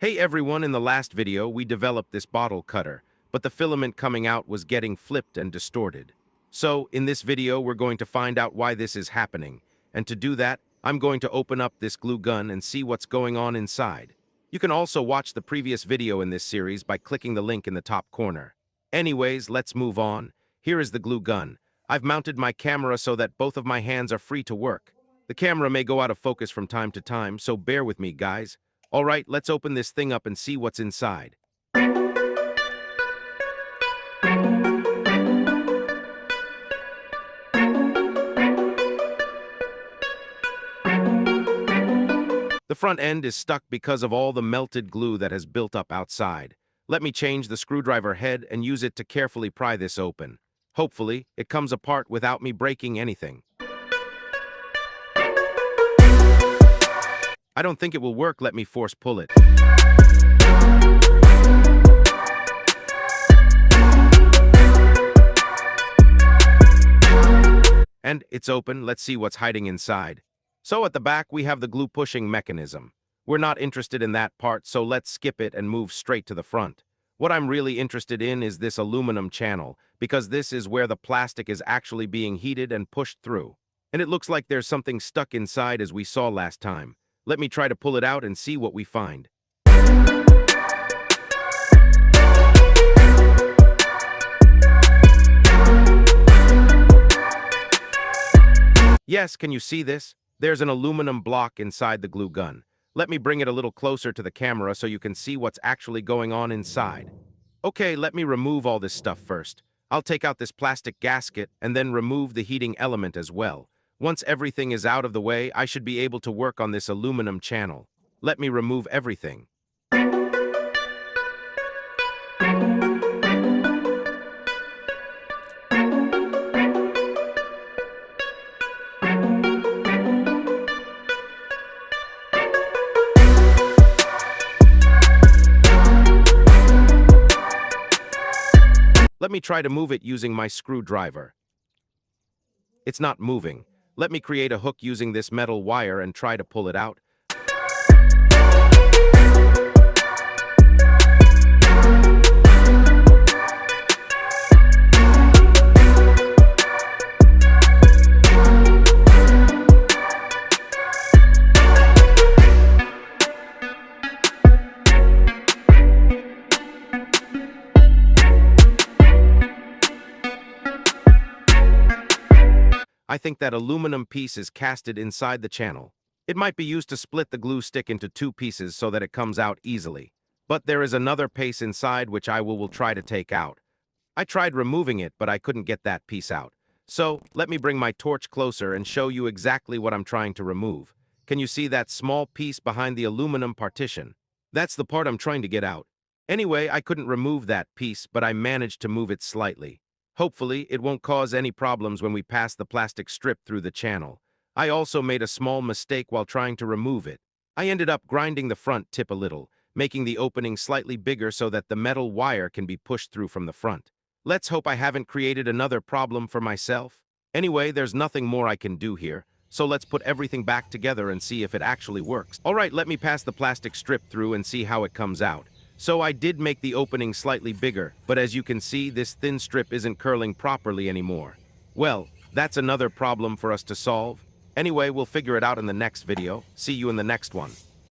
Hey everyone, in the last video we developed this bottle cutter, but the filament coming out was getting flipped and distorted. So, in this video we're going to find out why this is happening, and to do that, I'm going to open up this glue gun and see what's going on inside. You can also watch the previous video in this series by clicking the link in the top corner. Anyways, let's move on. Here is the glue gun. I've mounted my camera so that both of my hands are free to work. The camera may go out of focus from time to time, so bear with me, guys. All right, let's open this thing up and see what's inside. The front end is stuck because of all the melted glue that has built up outside. Let me change the screwdriver head and use it to carefully pry this open. Hopefully, it comes apart without me breaking anything. I don't think it will work. Let me force pull it. And it's open. Let's see what's hiding inside. So at the back, we have the glue pushing mechanism. We're not interested in that part, so let's skip it and move straight to the front. What I'm really interested in is this aluminum channel, because this is where the plastic is actually being heated and pushed through. And it looks like there's something stuck inside as we saw last time. Let me try to pull it out and see what we find. Yes, can you see this? There's an aluminum block inside the glue gun. Let me bring it a little closer to the camera so you can see what's actually going on inside. Okay, let me remove all this stuff first. I'll take out this plastic gasket and then remove the heating element as well. Once everything is out of the way, I should be able to work on this aluminum channel. Let me remove everything. Let me try to move it using my screwdriver. It's not moving. Let me create a hook using this metal wire and try to pull it out. I think that aluminum piece is casted inside the channel. It might be used to split the glue stick into two pieces so that it comes out easily. But there is another piece inside which I will try to take out. I tried removing it, but I couldn't get that piece out. So, let me bring my torch closer and show you exactly what I'm trying to remove. Can you see that small piece behind the aluminum partition? That's the part I'm trying to get out. Anyway, I couldn't remove that piece, but I managed to move it slightly. Hopefully, it won't cause any problems when we pass the plastic strip through the channel. I also made a small mistake while trying to remove it. I ended up grinding the front tip a little, making the opening slightly bigger so that the metal wire can be pushed through from the front. Let's hope I haven't created another problem for myself. Anyway, there's nothing more I can do here, so let's put everything back together and see if it actually works. Alright, let me pass the plastic strip through and see how it comes out. So I did make the opening slightly bigger, but as you can see, this thin strip isn't curling properly anymore. Well, that's another problem for us to solve. Anyway, we'll figure it out in the next video. See you in the next one.